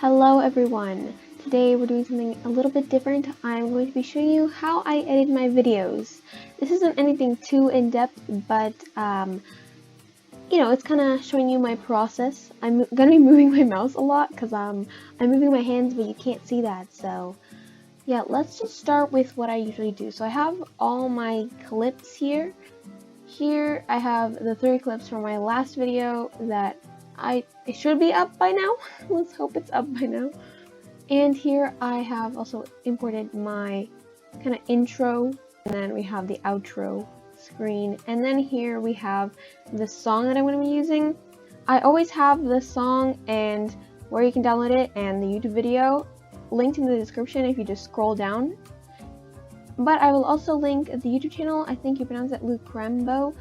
Hello everyone! Today we're doing something a little bit different. I'm going to be showing you how I edit my videos. This isn't anything too in-depth, but it's kind of showing you my process. I'm going to be moving my mouse a lot because I'm moving my hands, but you can't see that. So yeah, let's just start with what I usually do. So I have all my clips here. Here I have the 3 clips from my last video that it should be up by now. Let's hope it's up by now. And here I have also imported my kind of intro, and then we have the outro screen, and then here we have the song that I'm going to be using. I always have the song and where you can download it and the YouTube video linked in the description if you just scroll down. But I will also link the YouTube channel. I think you pronounce it Lukrembo,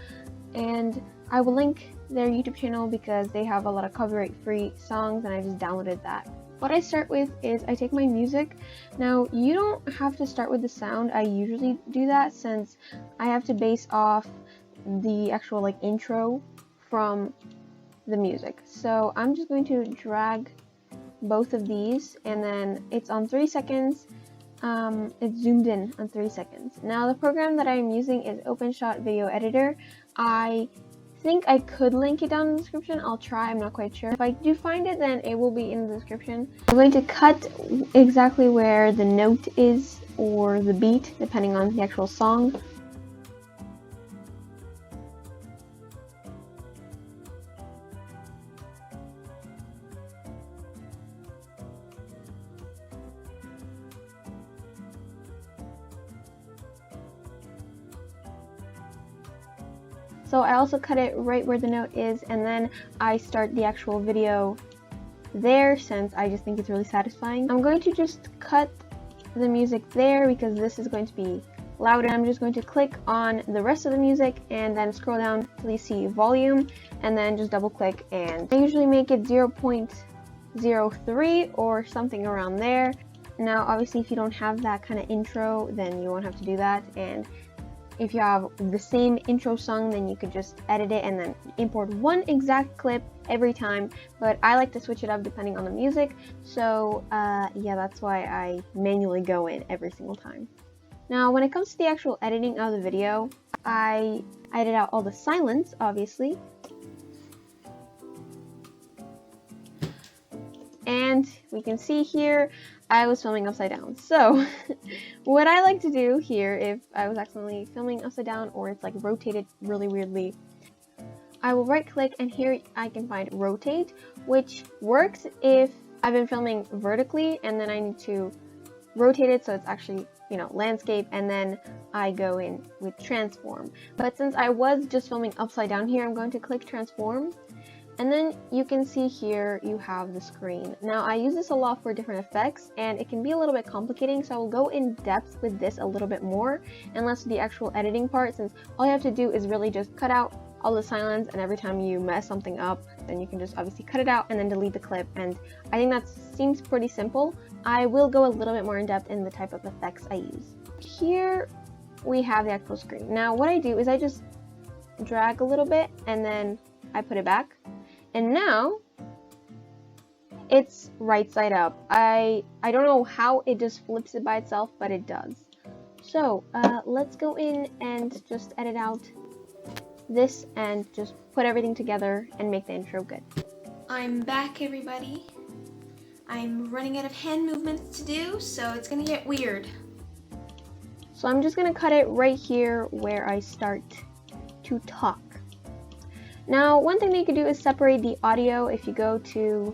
and I will link their YouTube channel because they have a lot of copyright-free songs, and I just downloaded that. What I start with is I take my music. Now, you don't have to start with the sound. I usually do that since I have to base off the actual intro from the music. So I'm just going to drag both of these, and then it's on 3 seconds. It's zoomed in on 3 seconds. Now, the program that I'm using is OpenShot Video Editor. I think I could link it down in the description. I'll try, I'm not quite sure. If I do find it, then it will be in the description. I'm going to cut exactly where the note is or the beat, depending on the actual song. So I also cut it right where the note is, and then I start the actual video there since I just think it's really satisfying. I'm going to just cut the music there because this is going to be louder. I'm just going to click on the rest of the music and then scroll down till you see volume, and then just double click, and I usually make it 0.03 or something around there. Now obviously if you don't have that kind of intro, then you won't have to do that, and if you have the same intro song, then you could just edit it and then import one exact clip every time, but I like to switch it up depending on the music, so yeah, that's why I manually go in every single time. Now when it comes to the actual editing of the video, I edit out all the silence, obviously, and we can see here I was filming upside down. So what I like to do here, if I was accidentally filming upside down or it's rotated really weirdly, I will right click, and here I can find rotate, which works if I've been filming vertically and then I need to rotate it so it's actually, landscape, and then I go in with transform. But since I was just filming upside down here, I'm going to click transform. And then you can see here you have the screen. Now I use this a lot for different effects, and it can be a little bit complicating, so I will go in depth with this a little bit more, and less the actual editing part, since all you have to do is really just cut out all the silence, and every time you mess something up, then you can just obviously cut it out and then delete the clip, and I think that seems pretty simple. I will go a little bit more in depth in the type of effects I use. Here we have the actual screen. Now what I do is I just drag a little bit and then I put it back. And now it's right side up. I don't know how it just flips it by itself, but it does. So let's go in and just edit out this and just put everything together and make the intro good. I'm back, everybody. I'm running out of hand movements to do, so it's gonna get weird. So I'm just gonna cut it right here where I start to talk. Now, one thing that you can do is separate the audio. If you go to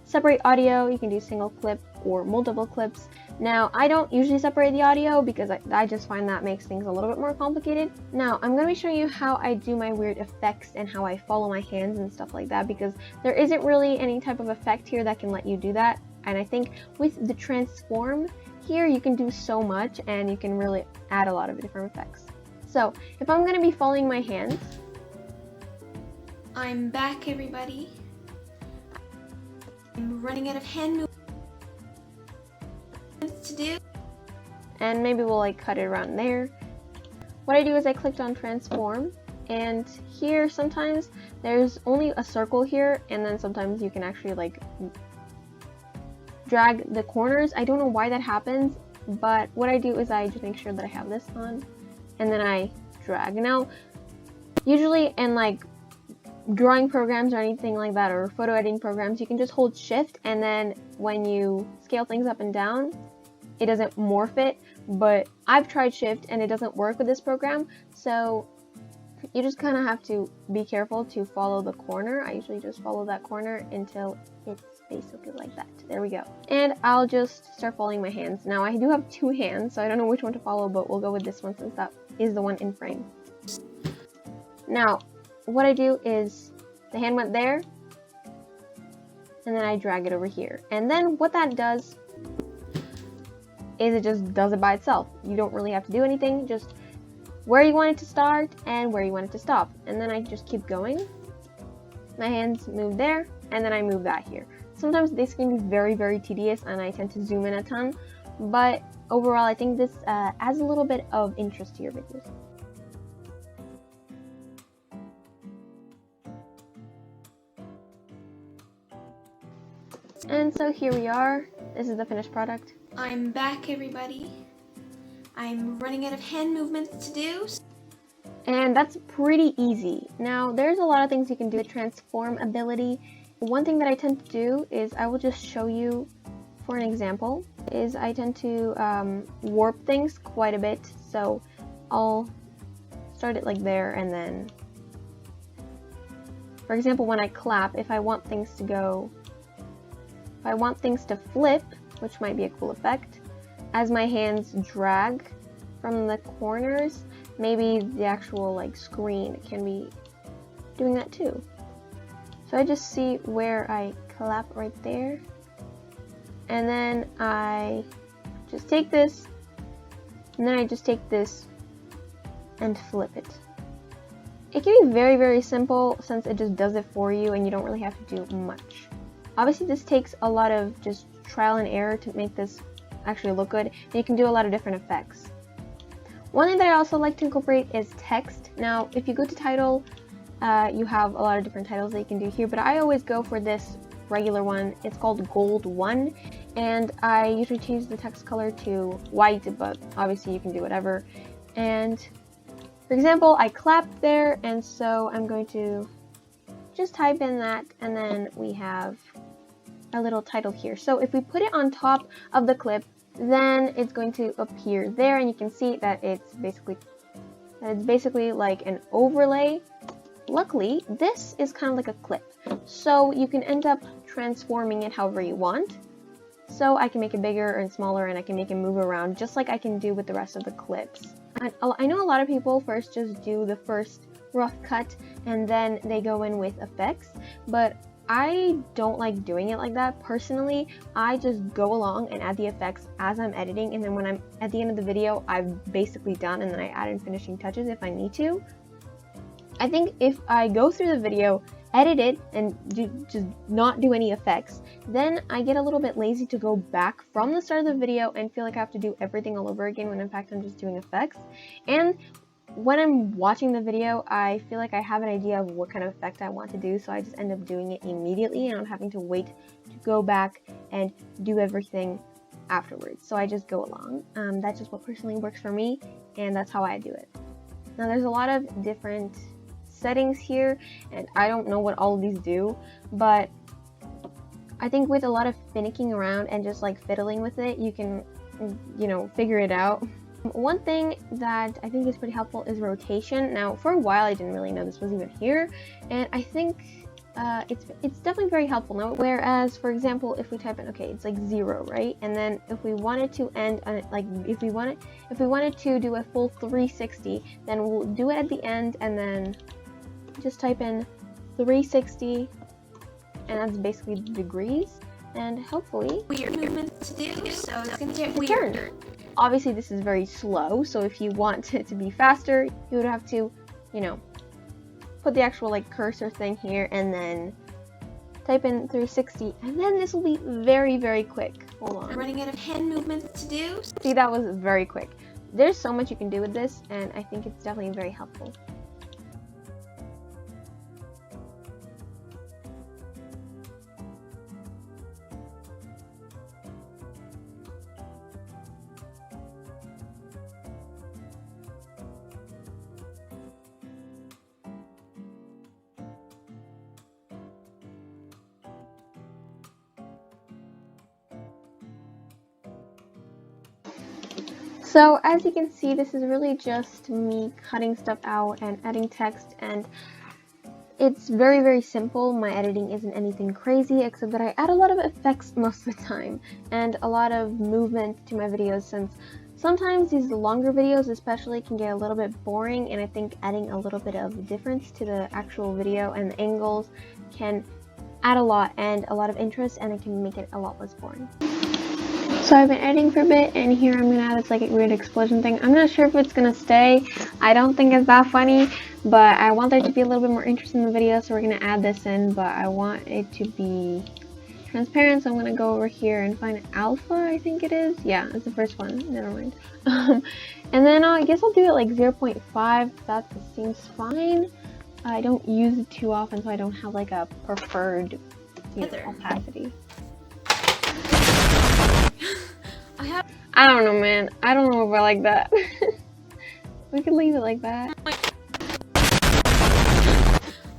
separate audio, you can do single clip or multiple clips. Now, I don't usually separate the audio because I just find that makes things a little bit more complicated. Now, I'm going to be showing you how I do my weird effects and how I follow my hands and stuff like that, because there isn't really any type of effect here that can let you do that. And I think with the transform here, you can do so much and you can really add a lot of different effects. So, if I'm going to be following my hands, I'm back, everybody. I'm running out of hand movements to do. And maybe we'll cut it around there. What I do is I clicked on transform, And here sometimes there's only a circle here, and then sometimes you can actually like drag the corners. I don't know why that happens, but what I do is I just make sure that I have this on, and then I drag. Now, usually in like drawing programs or anything like that, or photo editing programs, you can just hold shift, and then when you scale things up and down, it doesn't morph it. But I've tried shift and it doesn't work with this program, so you just kind of have to be careful to follow the corner. I usually just follow that corner until it's basically like that. There we go. And I'll just start following my hands. Now I do have two hands, so I don't know which one to follow, but we'll go with this one since that is the one in frame. Now, what I do is the hand went there, and then I drag it over here. And then what that does is it just does it by itself. You don't really have to do anything, just where you want it to start and where you want it to stop. And then I just keep going. My hands move there, and then I move that here. Sometimes this can be very, very tedious, and I tend to zoom in a ton, but overall I think this adds a little bit of interest to your videos. And so here we are. This is the finished product. I'm back, everybody. I'm running out of hand movements to do. And that's pretty easy. Now, there's a lot of things you can do with transform ability. One thing that I tend to do is I will just show you for an example, is I tend to warp things quite a bit. So I'll start it like there, and then, for example, when I clap, if I want things to go, if I want things to flip, which might be a cool effect, as my hands drag from the corners, maybe the actual like screen can be doing that too. So I just see where I clap right there, and then I just take this, and then I just take this and flip it. It can be very, very simple since it just does it for you and you don't really have to do much. Obviously this takes a lot of just trial and error to make this actually look good, and you can do a lot of different effects. One thing that I also like to incorporate is text. Now, if you go to title, you have a lot of different titles that you can do here, but I always go for this regular one. It's called Gold 1, and I usually change the text color to white, but obviously you can do whatever. And for example, I clapped there, and so I'm going to just type in that, and then we have a little title here. So if we put it on top of the clip, then it's going to appear there, and you can see that it's basically like an overlay. Luckily, this is kind of like a clip, so you can end up transforming it however you want. So I can make it bigger and smaller, and I can make it move around just like I can do with the rest of the clips. And I know a lot of people first just do the first rough cut and then they go in with effects, but I don't like doing it like that. Personally, I just go along and add the effects as I'm editing, and then when I'm at the end of the video, I've basically done, and then I add in finishing touches if I need to. I think if I go through the video, edit it, and just not do any effects, then I get a little bit lazy to go back from the start of the video and feel like I have to do everything all over again, when in fact I'm just doing effects. And when I'm watching the video, I feel like I have an idea of what kind of effect I want to do, so I just end up doing it immediately and not having to wait to go back and do everything afterwards. So I just go along. That's just what personally works for me, and that's how I do it. Now there's a lot of different settings here, and I don't know what all of these do, but I think with a lot of finicking around and just like fiddling with it, you can, figure it out. One thing that I think is pretty helpful is rotation. Now, for a while, I didn't really know this was even here, and I think it's definitely very helpful now. Whereas, for example, if we type in, okay, it's like 0, right? And then if we wanted to end on it, like if we wanted to do a full 360, then we'll do it at the end, and then just type in 360, and that's basically the degrees. And hopefully, Weird movements to do, so it's gonna get turn. weird. Obviously, this is very slow, so if you want it to be faster, you would have to, put the actual like cursor thing here and then type in 360, and then this will be very, very quick. Hold on. I'm running out of hand movements to do. See, that was very quick. There's so much you can do with this, and I think it's definitely very helpful. So as you can see, this is really just me cutting stuff out and adding text, and it's very, very simple. My editing isn't anything crazy, except that I add a lot of effects most of the time and a lot of movement to my videos, since sometimes these longer videos especially can get a little bit boring, and I think adding a little bit of difference to the actual video and the angles can add a lot and a lot of interest, and it can make it a lot less boring. So I've been editing for a bit, and here I'm gonna add this like weird explosion thing. I'm not sure if it's gonna stay. I don't think it's that funny, but I want there to be a little bit more interest in the video, so we're gonna add this in, but I want it to be transparent, so I'm gonna go over here and find alpha, I think it is. Yeah, it's the first one. Never mind. And then I guess I'll do it like 0.5. That seems fine. I don't use it too often, so I don't have like a preferred opacity. I don't know, man. I don't know if I like that. We could leave it like that.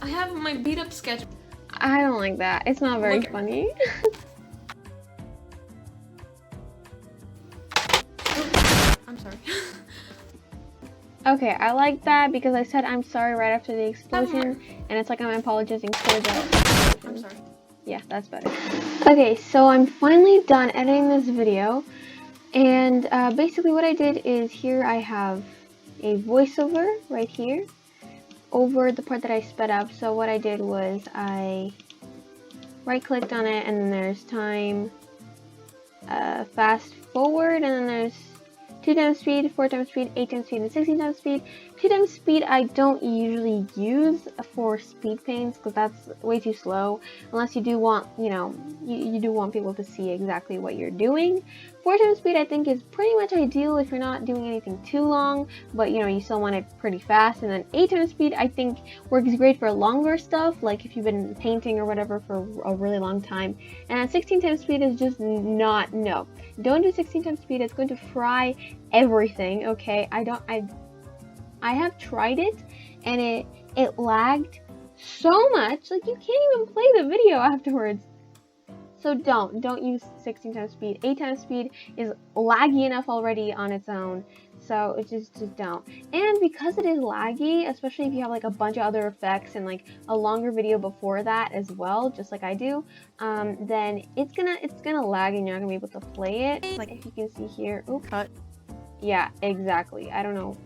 I have my beat up sketch. I don't like that. It's not very funny. I'm sorry. Okay, I like that because I said I'm sorry right after the explosion, and it's like I'm apologizing for the... I'm sorry. Yeah, that's better. Okay, so I'm finally done editing this video, and basically what I did is here I have a voiceover right here over the part that I sped up. So what I did was I right-clicked on it, and then there's time, fast forward, and then there's 2 times speed, 4 times speed, 8 times speed, and 16 times speed. 2 times speed I don't usually use for speed paints because that's way too slow, unless you do want, you know, you do want people to see exactly what you're doing. 4 times speed I think is pretty much ideal if you're not doing anything too long, but you know, you still want it pretty fast. And then 8 times speed I think works great for longer stuff, like if you've been painting or whatever for a really long time. And 16 times speed is just not, no. Don't do 16 times speed, it's going to fry everything, okay? I have tried it, and it lagged so much, like you can't even play the video afterwards. So don't use 16 times speed. 8 times speed is laggy enough already on its own, so it just don't. And because it is laggy, especially if you have like a bunch of other effects and like a longer video before that as well, just like I do, then it's gonna lag and you're not gonna be able to play it. Like if you can see here, oops. Cut. Yeah, exactly. I don't know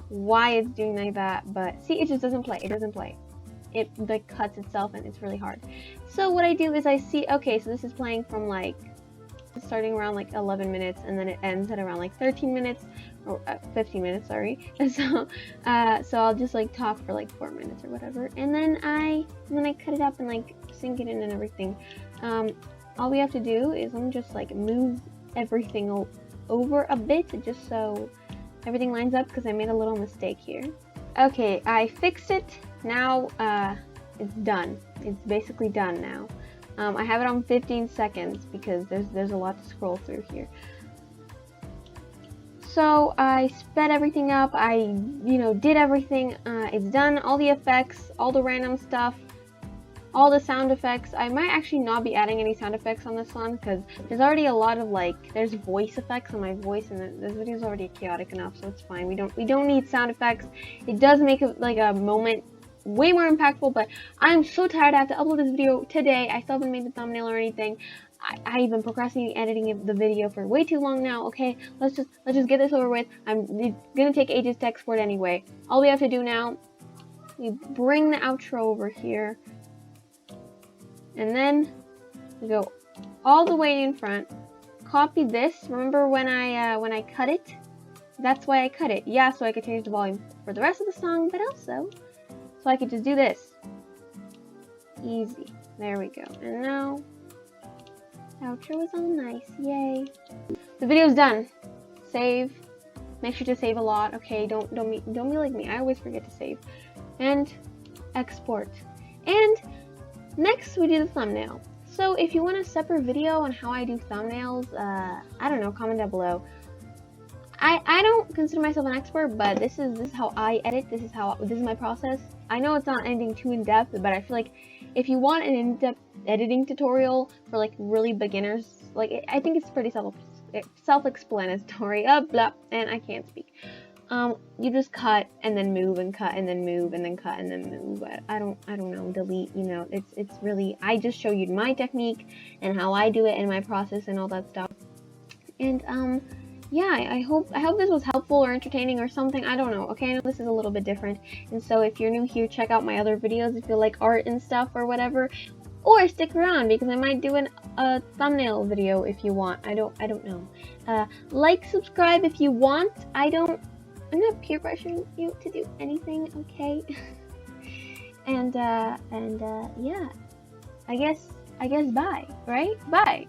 why it's doing like that, but see, it just doesn't play. It doesn't play. It like cuts itself, and it's really hard. So what I do is I see, okay, so this is playing from like starting around like 11 minutes, and then it ends at around like 13 minutes or 15 minutes, sorry. So I'll just like talk for like 4 minutes or whatever, and then I cut it up and like sync it in and everything. All we have to do is I'm just like move everything over a bit just so everything lines up, because I made a little mistake here. Okay, I fixed it. Now it's done. It's basically done now. I have it on 15 seconds because there's a lot to scroll through here. So I sped everything up. I did everything. It's done. All the effects, all the random stuff, all the sound effects. I might actually not be adding any sound effects on this one because there's already a lot of there's voice effects on my voice, and this video is already chaotic enough, so it's fine. We don't need sound effects. It does make it like a moment way more impactful, but I'm so tired. I have to upload this video today. I still haven't made the thumbnail or anything. I've been procrastinating editing the video for way too long now. Okay, let's just get this over with. It's gonna take ages to export anyway. All we have to do now, we bring the outro over here, and then we go all the way in front. Copy this. Remember when I cut it? That's why I cut it. Yeah, so I could change the volume for the rest of the song, but also so I could just do this. Easy. There we go. And now, outro is all nice. Yay. The video's done. Save. Make sure to save a lot. Okay, don't be like me. I always forget to save. And export. And next we do the thumbnail. So if you want a separate video on how I do thumbnails, I don't know, comment down below. I don't consider myself an expert, but this is how I edit. This is my process. I know it's not anything too in-depth, but I feel like if you want an in-depth editing tutorial for like really beginners, like I think it's pretty self-explanatory. Blah, and I can't speak. You just cut and then move and cut and then move and then cut and then move. I don't know, delete, you know, it's really, I just show you my technique and how I do it and my process and all that stuff. And yeah, I hope this was helpful or entertaining or something. I don't know. Okay, I know this is a little bit different. And so if you're new here, check out my other videos if you like art and stuff or whatever. Or stick around because I might do a thumbnail video if you want. I don't know. Like, subscribe if you want. I'm not peer pressuring you to do anything, okay? and yeah. I guess bye, right? Bye.